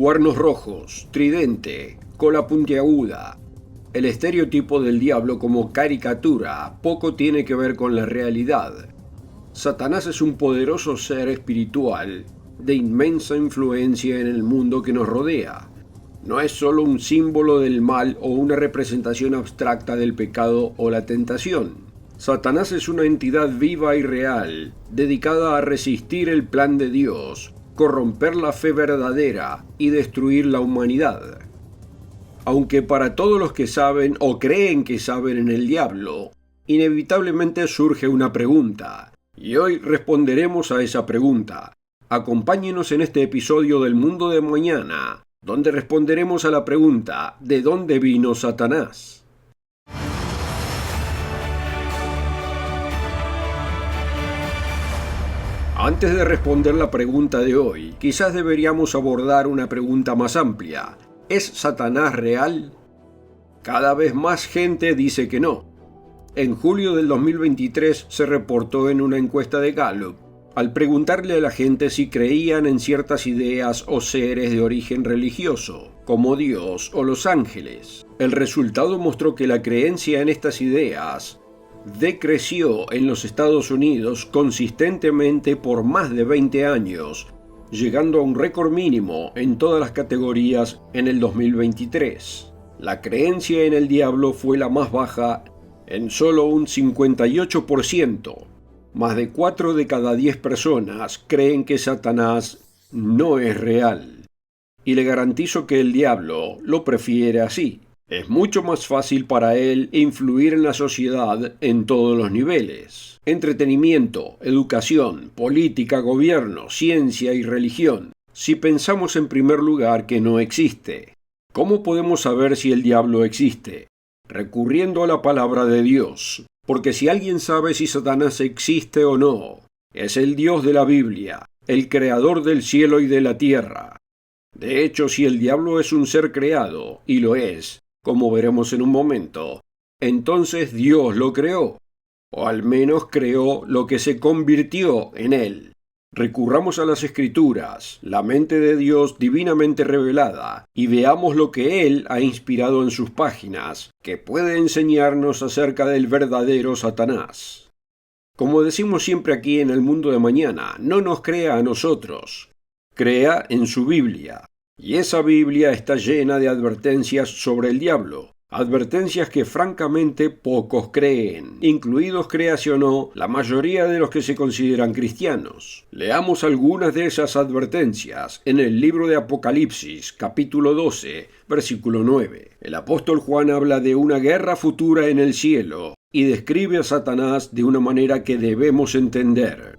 cuernos rojos, tridente, cola puntiaguda. El estereotipo del diablo como caricatura poco tiene que ver con la realidad. Satanás es un poderoso ser espiritual de inmensa influencia en el mundo que nos rodea. No es solo un símbolo del mal o una representación abstracta del pecado o la tentación. Satanás es una entidad viva y real, dedicada a resistir el plan de Dios, corromper la fe verdadera y destruir la humanidad. Aunque para todos los que saben o creen que saben en el diablo, inevitablemente surge una pregunta, y hoy responderemos a esa pregunta. Acompáñenos en este episodio del Mundo de Mañana, donde responderemos a la pregunta, ¿de dónde vino Satanás? Antes de responder la pregunta de hoy, quizás deberíamos abordar una pregunta más amplia. ¿Es Satanás real? Cada vez más gente dice que no. En julio del 2023 se reportó en una encuesta de Gallup, al preguntarle a la gente si creían en ciertas ideas o seres de origen religioso, como Dios o los ángeles. El resultado mostró que la creencia en estas ideas decreció en los Estados Unidos consistentemente por más de 20 años, llegando a un récord mínimo en todas las categorías en el 2023. La creencia en el diablo fue la más baja en solo un 58%. Más de 4 de cada 10 personas creen que Satanás no es real. Y le garantizo que el diablo lo prefiere así. Es mucho más fácil para él influir en la sociedad en todos los niveles. Entretenimiento, educación, política, gobierno, ciencia y religión. Si pensamos en primer lugar que no existe. ¿Cómo podemos saber si el diablo existe? Recurriendo a la palabra de Dios. Porque si alguien sabe si Satanás existe o no, es el Dios de la Biblia, el creador del cielo y de la tierra. De hecho, si el diablo es un ser creado, y lo es, como veremos en un momento, entonces Dios lo creó, o al menos creó lo que se convirtió en él. Recurramos a las Escrituras, la mente de Dios divinamente revelada, y veamos lo que Él ha inspirado en sus páginas, que puede enseñarnos acerca del verdadero Satanás. Como decimos siempre aquí en el Mundo de Mañana, no nos crea a nosotros, crea en su Biblia. Y esa Biblia está llena de advertencias sobre el diablo, advertencias que francamente pocos creen, incluidos, créase o no, la mayoría de los que se consideran cristianos. Leamos algunas de esas advertencias en el libro de Apocalipsis, capítulo 12, versículo 9. El apóstol Juan habla de una guerra futura en el cielo y describe a Satanás de una manera que debemos entender.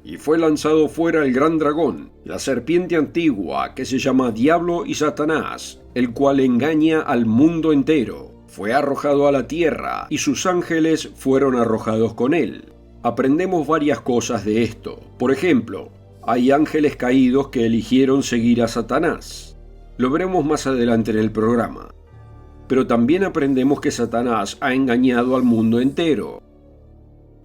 Y fue lanzado fuera el gran dragón, la serpiente antigua, que se llama Diablo y Satanás, el cual engaña al mundo entero. Fue arrojado a la tierra, y sus ángeles fueron arrojados con él. Aprendemos varias cosas de esto. Por ejemplo, hay ángeles caídos que eligieron seguir a Satanás. Lo veremos más adelante en el programa. Pero también aprendemos que Satanás ha engañado al mundo entero.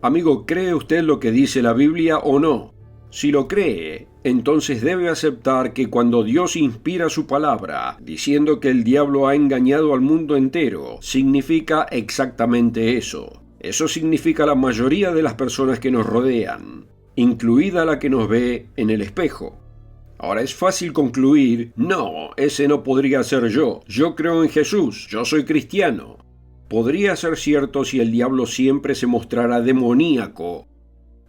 Amigo, ¿cree usted lo que dice la Biblia o no? Si lo cree, entonces debe aceptar que cuando Dios inspira su palabra, diciendo que el diablo ha engañado al mundo entero, significa exactamente eso. Eso significa la mayoría de las personas que nos rodean, incluida la que nos ve en el espejo. Ahora es fácil concluir, no, ese no podría ser yo creo en Jesús, yo soy cristiano. Podría ser cierto si el diablo siempre se mostrara demoníaco,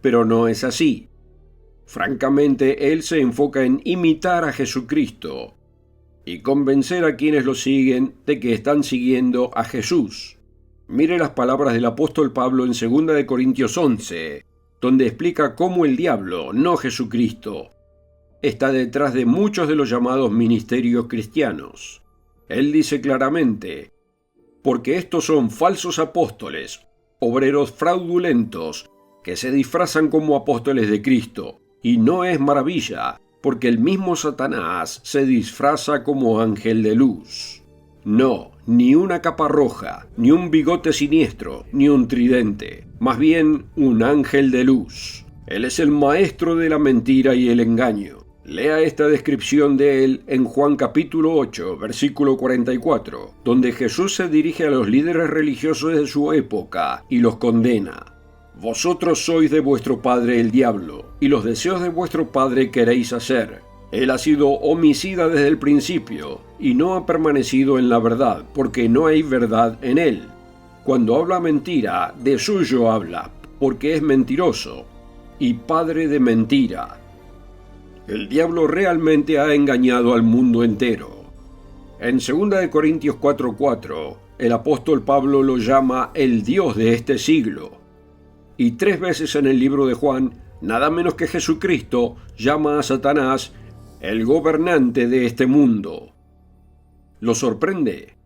pero no es así. Francamente, él se enfoca en imitar a Jesucristo y convencer a quienes lo siguen de que están siguiendo a Jesús. Mire las palabras del apóstol Pablo en 2 Corintios 11, donde explica cómo el diablo, no Jesucristo, está detrás de muchos de los llamados ministerios cristianos. Él dice claramente, porque estos son falsos apóstoles, obreros fraudulentos, que se disfrazan como apóstoles de Cristo. Y no es maravilla, porque el mismo Satanás se disfraza como ángel de luz. No, ni una capa roja, ni un bigote siniestro, ni un tridente. Más bien, un ángel de luz. Él es el maestro de la mentira y el engaño. Lea esta descripción de él en Juan capítulo 8, versículo 44, donde Jesús se dirige a los líderes religiosos de su época y los condena. Vosotros sois de vuestro padre el diablo, y los deseos de vuestro padre queréis hacer. Él ha sido homicida desde el principio, y no ha permanecido en la verdad, porque no hay verdad en él. Cuando habla mentira, de suyo habla, porque es mentiroso, y padre de mentira. El diablo realmente ha engañado al mundo entero. En 2 Corintios 4:4, el apóstol Pablo lo llama el Dios de este siglo. Y 3 veces en el libro de Juan, nada menos que Jesucristo llama a Satanás el gobernante de este mundo. ¿Lo sorprende?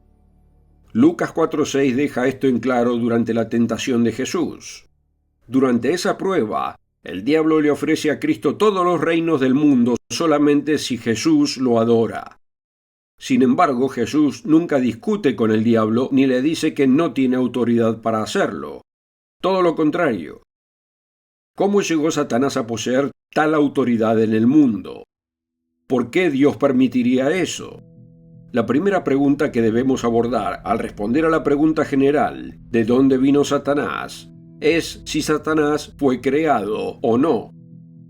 Lucas 4:6 deja esto en claro durante la tentación de Jesús. Durante esa prueba, el diablo le ofrece a Cristo todos los reinos del mundo solamente si Jesús lo adora. Sin embargo, Jesús nunca discute con el diablo ni le dice que no tiene autoridad para hacerlo. Todo lo contrario. ¿Cómo llegó Satanás a poseer tal autoridad en el mundo? ¿Por qué Dios permitiría eso? La primera pregunta que debemos abordar al responder a la pregunta general ¿de dónde vino Satanás? Es si Satanás fue creado o no.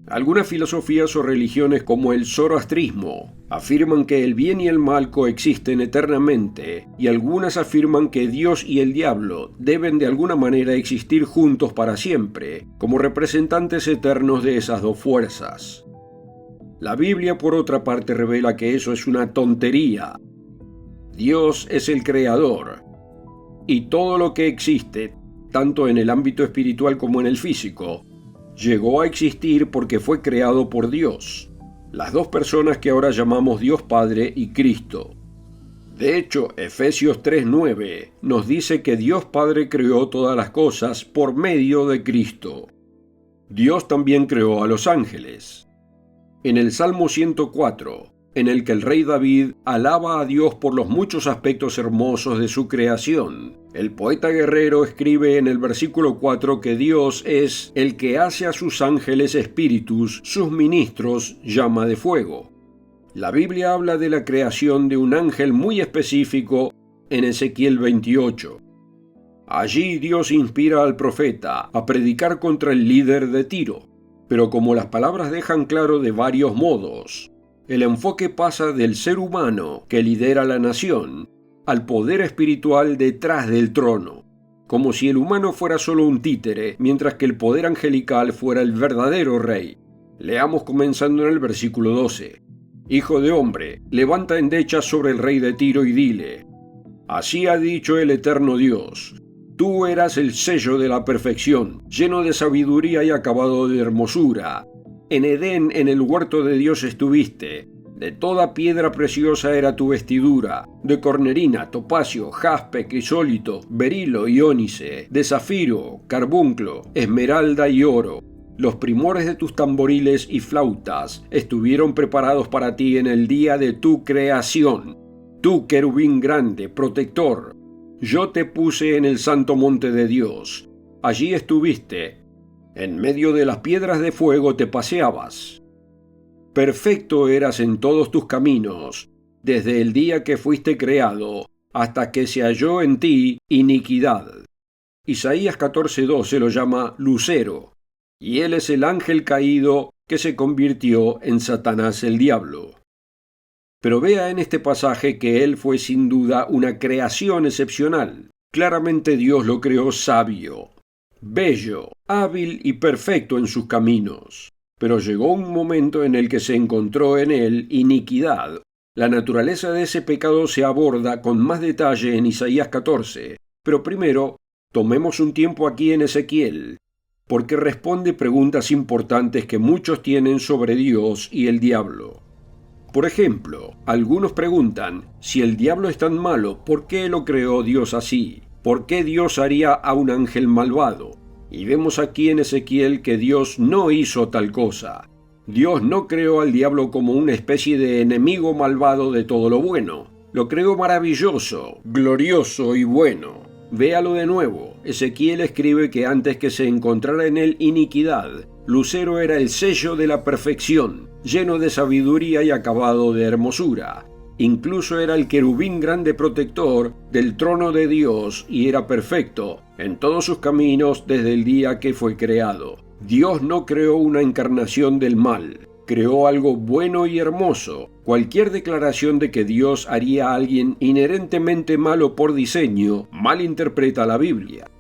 Algunas filosofías o religiones como el zoroastrismo afirman que el bien y el mal coexisten eternamente, y algunas afirman que Dios y el diablo deben de alguna manera existir juntos para siempre, como representantes eternos de esas dos fuerzas. La Biblia, por otra parte, revela que eso es una tontería. Dios es el creador, y todo lo que existe, tanto en el ámbito espiritual como en el físico, llegó a existir porque fue creado por Dios, las dos personas que ahora llamamos Dios Padre y Cristo. De hecho, Efesios 3:9 nos dice que Dios Padre creó todas las cosas por medio de Cristo. Dios también creó a los ángeles. En el Salmo 104, en el que el rey David alaba a Dios por los muchos aspectos hermosos de su creación, el poeta guerrero escribe en el versículo 4 que Dios es el que hace a sus ángeles espíritus, sus ministros, llama de fuego. La Biblia habla de la creación de un ángel muy específico en Ezequiel 28. Allí Dios inspira al profeta a predicar contra el líder de Tiro, pero como las palabras dejan claro de varios modos, el enfoque pasa del ser humano que lidera la nación al poder espiritual detrás del trono, como si el humano fuera solo un títere, mientras que el poder angelical fuera el verdadero rey. Leamos comenzando en el versículo 12. Hijo de hombre, levanta endechas sobre el rey de Tiro y dile: así ha dicho el eterno Dios, tú eras el sello de la perfección, lleno de sabiduría y acabado de hermosura. En Edén, en el huerto de Dios estuviste. De toda piedra preciosa era tu vestidura, de cornerina, topacio, jaspe, crisólito, berilo y ónice, de zafiro, carbunclo, esmeralda y oro. Los primores de tus tamboriles y flautas estuvieron preparados para ti en el día de tu creación. Tú, querubín grande, protector, yo te puse en el santo monte de Dios. Allí estuviste. En medio de las piedras de fuego te paseabas. Perfecto eras en todos tus caminos, desde el día que fuiste creado, hasta que se halló en ti iniquidad. Isaías 14:12 lo llama Lucero, y él es el ángel caído que se convirtió en Satanás el diablo. Pero vea en este pasaje que él fue sin duda una creación excepcional. Claramente Dios lo creó sabio, bello, hábil y perfecto en sus caminos. Pero llegó un momento en el que se encontró en él iniquidad. La naturaleza de ese pecado se aborda con más detalle en Isaías 14. Pero primero, tomemos un tiempo aquí en Ezequiel, porque responde preguntas importantes que muchos tienen sobre Dios y el diablo. Por ejemplo, algunos preguntan, si el diablo es tan malo, ¿por qué lo creó Dios así? ¿Por qué Dios haría a un ángel malvado? Y vemos aquí en Ezequiel que Dios no hizo tal cosa. Dios no creó al diablo como una especie de enemigo malvado de todo lo bueno. Lo creó maravilloso, glorioso y bueno. Véalo de nuevo. Ezequiel escribe que antes que se encontrara en él iniquidad, Lucero era el sello de la perfección, lleno de sabiduría y acabado de hermosura. Incluso era el querubín grande protector del trono de Dios y era perfecto en todos sus caminos desde el día que fue creado. Dios no creó una encarnación del mal, creó algo bueno y hermoso. Cualquier declaración de que Dios haría a alguien inherentemente malo por diseño malinterpreta la Biblia.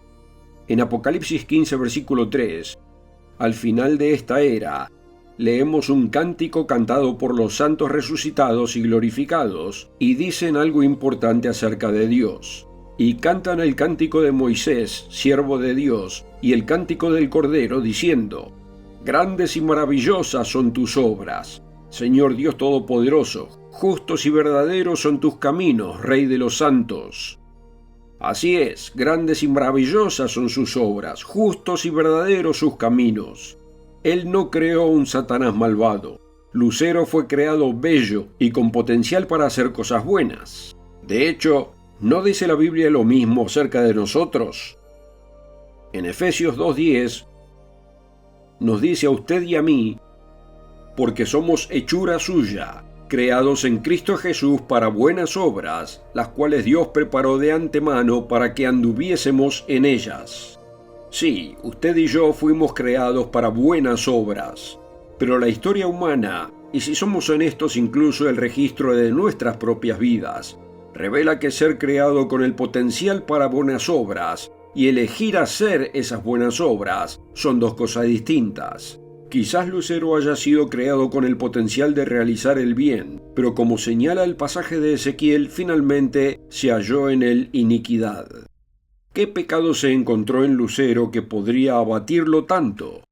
En Apocalipsis 15, versículo 3, al final de esta era, leemos un cántico cantado por los santos resucitados y glorificados, y dicen algo importante acerca de Dios. Y cantan el cántico de Moisés, siervo de Dios, y el cántico del Cordero, diciendo: Grandes y maravillosas son tus obras, Señor Dios Todopoderoso, justos y verdaderos son tus caminos, Rey de los santos. Así es, grandes y maravillosas son sus obras, justos y verdaderos sus caminos. Él no creó un Satanás malvado. Lucero fue creado bello y con potencial para hacer cosas buenas. De hecho, ¿no dice la Biblia lo mismo acerca de nosotros? En Efesios 2:10 nos dice a usted y a mí, porque somos hechura suya, creados en Cristo Jesús para buenas obras, las cuales Dios preparó de antemano para que anduviésemos en ellas. Sí, usted y yo fuimos creados para buenas obras, pero la historia humana, y si somos honestos incluso el registro de nuestras propias vidas, revela que ser creado con el potencial para buenas obras y elegir hacer esas buenas obras son dos cosas distintas. Quizás Lucero haya sido creado con el potencial de realizar el bien, pero como señala el pasaje de Ezequiel, finalmente se halló en él iniquidad. ¿Qué pecado se encontró en Lucero que podría abatirlo tanto?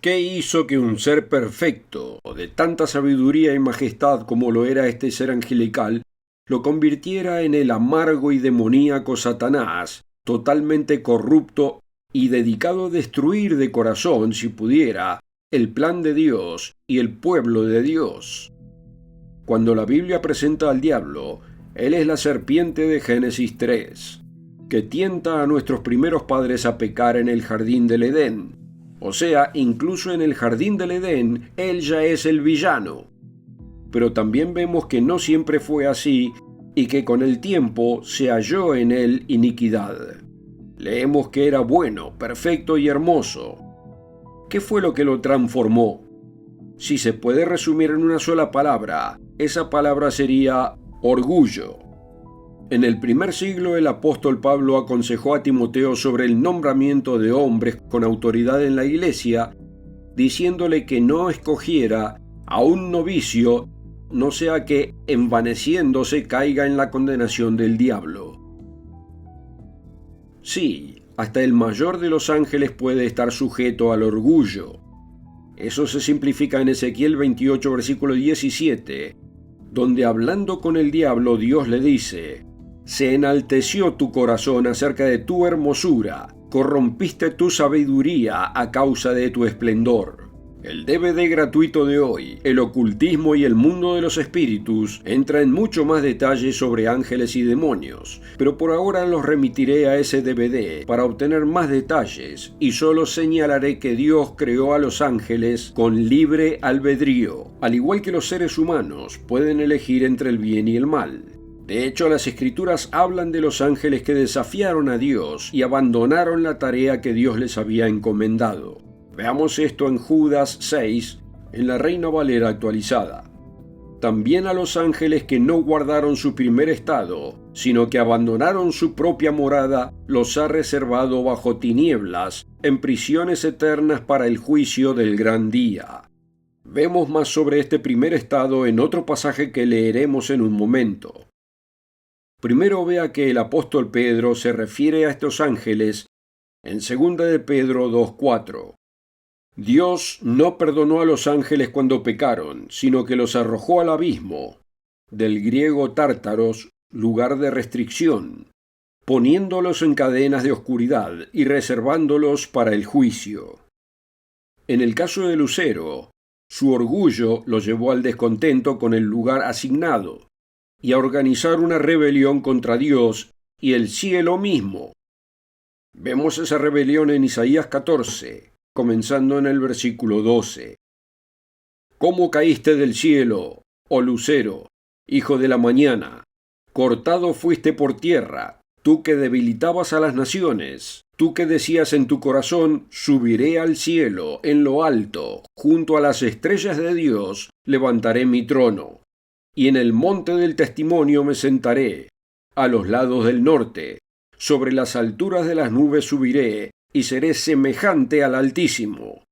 ¿Qué hizo que un ser perfecto, de tanta sabiduría y majestad como lo era este ser angelical, lo convirtiera en el amargo y demoníaco Satanás, totalmente corrupto y dedicado a destruir de corazón, si pudiera, el plan de Dios y el pueblo de Dios? Cuando la Biblia presenta al diablo, él es la serpiente de Génesis 3, que tienta a nuestros primeros padres a pecar en el jardín del Edén. O sea, incluso en el jardín del Edén, él ya es el villano. Pero también vemos que no siempre fue así y que con el tiempo se halló en él iniquidad. Leemos que era bueno, perfecto y hermoso. ¿Qué fue lo que lo transformó? Si se puede resumir en una sola palabra, esa palabra sería orgullo. En el primer siglo el apóstol Pablo aconsejó a Timoteo sobre el nombramiento de hombres con autoridad en la iglesia, diciéndole que no escogiera a un novicio, no sea que envaneciéndose caiga en la condenación del diablo. Sí, hasta el mayor de los ángeles puede estar sujeto al orgullo. Eso se simplifica en Ezequiel 28, versículo 17, donde hablando con el diablo Dios le dice: Se enalteció tu corazón acerca de tu hermosura, corrompiste tu sabiduría a causa de tu esplendor. El DVD gratuito de hoy, El ocultismo y el mundo de los espíritus, entra en mucho más detalle sobre ángeles y demonios, pero por ahora los remitiré a ese DVD para obtener más detalles y solo señalaré que Dios creó a los ángeles con libre albedrío. Al igual que los seres humanos, pueden elegir entre el bien y el mal. De hecho, las Escrituras hablan de los ángeles que desafiaron a Dios y abandonaron la tarea que Dios les había encomendado. Veamos esto en Judas 6, en la Reina Valera actualizada. También a los ángeles que no guardaron su primer estado, sino que abandonaron su propia morada, los ha reservado bajo tinieblas, en prisiones eternas para el juicio del gran día. Vemos más sobre este primer estado en otro pasaje que leeremos en un momento. Primero vea que el apóstol Pedro se refiere a estos ángeles en 2 de Pedro 2:4. Dios no perdonó a los ángeles cuando pecaron, sino que los arrojó al abismo, del griego tártaros, lugar de restricción, poniéndolos en cadenas de oscuridad y reservándolos para el juicio. En el caso de Lucero, su orgullo lo llevó al descontento con el lugar asignado y a organizar una rebelión contra Dios y el cielo mismo. Vemos esa rebelión en Isaías 14, comenzando en el versículo 12. ¿Cómo caíste del cielo, oh lucero, hijo de la mañana? Cortado fuiste por tierra, tú que debilitabas a las naciones, tú que decías en tu corazón, subiré al cielo, en lo alto, junto a las estrellas de Dios, levantaré mi trono. Y en el monte del testimonio me sentaré, a los lados del norte, sobre las alturas de las nubes subiré, y seré semejante al Altísimo.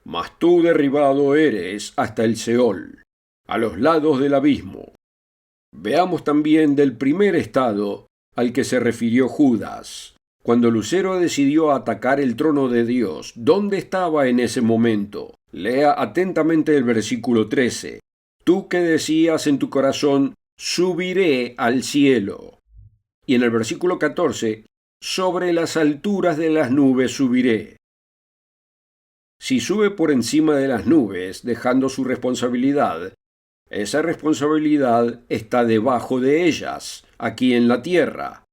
Mas tú derribado eres hasta el Seol, a los lados del abismo. Veamos también del primer estado al que se refirió Judas. Cuando Lucero decidió atacar el trono de Dios, ¿dónde estaba en ese momento? Lea atentamente el versículo 13. Tú que decías en tu corazón, subiré al cielo. Y en el versículo 14, sobre las alturas de las nubes subiré. Si sube por encima de las nubes, dejando su responsabilidad, esa responsabilidad está debajo de ellas, aquí en la tierra.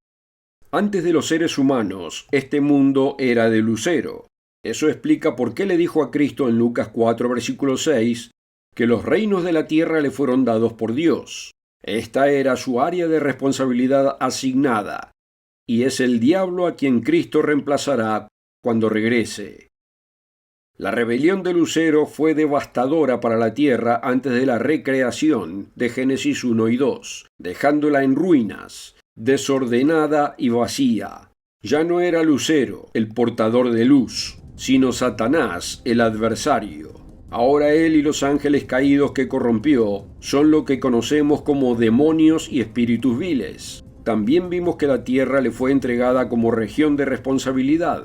Antes de los seres humanos, este mundo era de Lucero. Eso explica por qué le dijo a Cristo en Lucas 4, versículo 6, que los reinos de la tierra le fueron dados por Dios. Esta era su área de responsabilidad asignada, y es el diablo a quien Cristo reemplazará cuando regrese. La rebelión de Lucero fue devastadora para la tierra antes de la recreación de Génesis 1 y 2, dejándola en ruinas, desordenada y vacía. Ya no era Lucero, el portador de luz, sino Satanás, el adversario. Ahora él y los ángeles caídos que corrompió son lo que conocemos como demonios y espíritus viles. También vimos que la tierra le fue entregada como región de responsabilidad.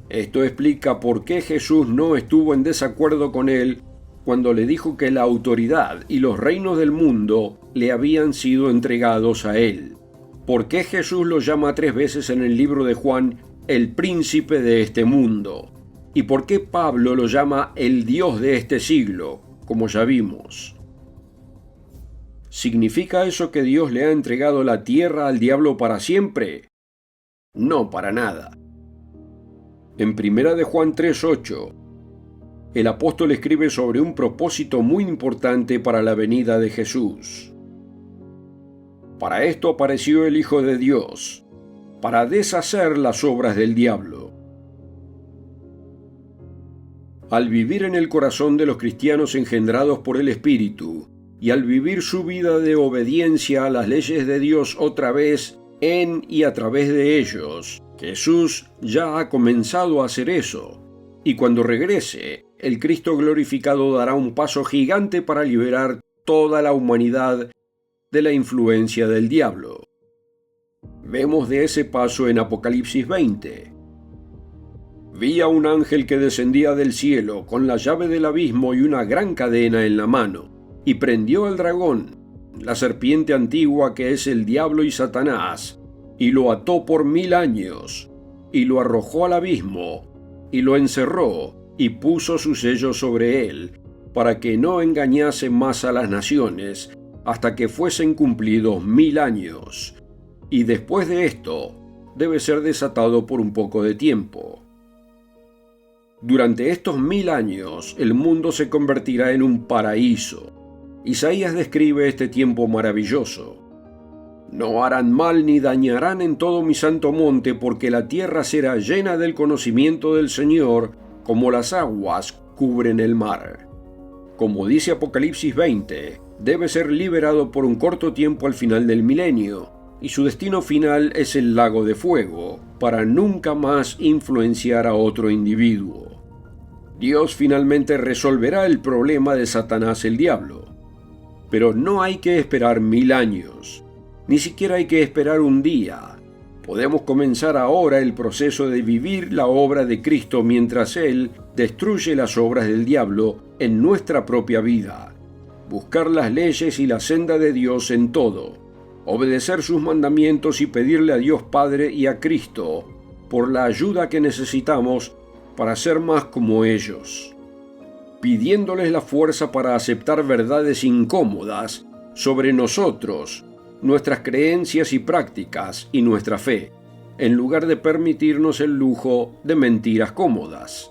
Esto explica por qué Jesús no estuvo en desacuerdo con él cuando le dijo que la autoridad y los reinos del mundo le habían sido entregados a él. ¿Por qué Jesús lo llama 3 veces en el libro de Juan el príncipe de este mundo? ¿Y por qué Pablo lo llama el Dios de este siglo, como ya vimos? ¿Significa eso que Dios le ha entregado la tierra al diablo para siempre? No, para nada. En 1 de Juan 3:8, el apóstol escribe sobre un propósito muy importante para la venida de Jesús. Para esto apareció el Hijo de Dios, para deshacer las obras del diablo. Al vivir en el corazón de los cristianos engendrados por el Espíritu, y al vivir su vida de obediencia a las leyes de Dios otra vez en y a través de ellos, Jesús ya ha comenzado a hacer eso, y cuando regrese, el Cristo glorificado dará un paso gigante para liberar toda la humanidad de la influencia del diablo. Vemos de ese paso en Apocalipsis 20. Vi a un ángel que descendía del cielo con la llave del abismo y una gran cadena en la mano, y prendió al dragón, la serpiente antigua que es el diablo y Satanás, y lo ató por 1000 años, y lo arrojó al abismo, y lo encerró, y puso su sello sobre él, para que no engañase más a las naciones, hasta que fuesen cumplidos 1000 años. Y después de esto, debe ser desatado por un poco de tiempo. Durante estos 1000 años, el mundo se convertirá en un paraíso. Isaías describe este tiempo maravilloso. No harán mal ni dañarán en todo mi santo monte, porque la tierra será llena del conocimiento del Señor, como las aguas cubren el mar. Como dice Apocalipsis 20, debe ser liberado por un corto tiempo al final del milenio, y su destino final es el lago de fuego, para nunca más influenciar a otro individuo. Dios finalmente resolverá el problema de Satanás el diablo. Pero no hay que esperar 1000 años. Ni siquiera hay que esperar un día. Podemos comenzar ahora el proceso de vivir la obra de Cristo mientras Él destruye las obras del diablo en nuestra propia vida. Buscar las leyes y la senda de Dios en todo. Obedecer sus mandamientos y pedirle a Dios Padre y a Cristo por la ayuda que necesitamos para ser más como ellos. Pidiéndoles la fuerza para aceptar verdades incómodas sobre nosotros, nuestras creencias y prácticas y nuestra fe. en lugar de permitirnos el lujo de mentiras cómodas.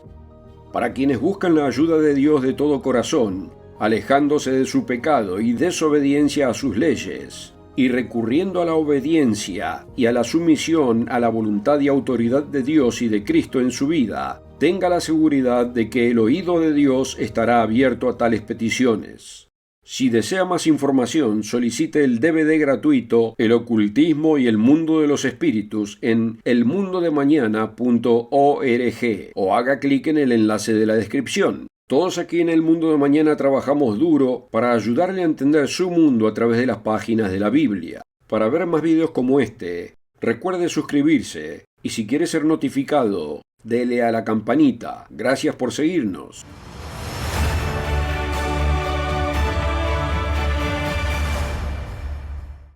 Para quienes buscan la ayuda de Dios de todo corazón, alejándose de su pecado y desobediencia a sus leyes, y recurriendo a la obediencia y a la sumisión a la voluntad y autoridad de Dios y de Cristo en su vida, tenga la seguridad de que el oído de Dios estará abierto a tales peticiones. Si desea más información, solicite el DVD gratuito El ocultismo y el mundo de los espíritus en elmundodemañana.org o haga clic en el enlace de la descripción. Todos aquí en El Mundo de Mañana trabajamos duro para ayudarle a entender su mundo a través de las páginas de la Biblia. Para ver más videos como este, recuerde suscribirse y si quiere ser notificado, dele a la campanita. Gracias por seguirnos.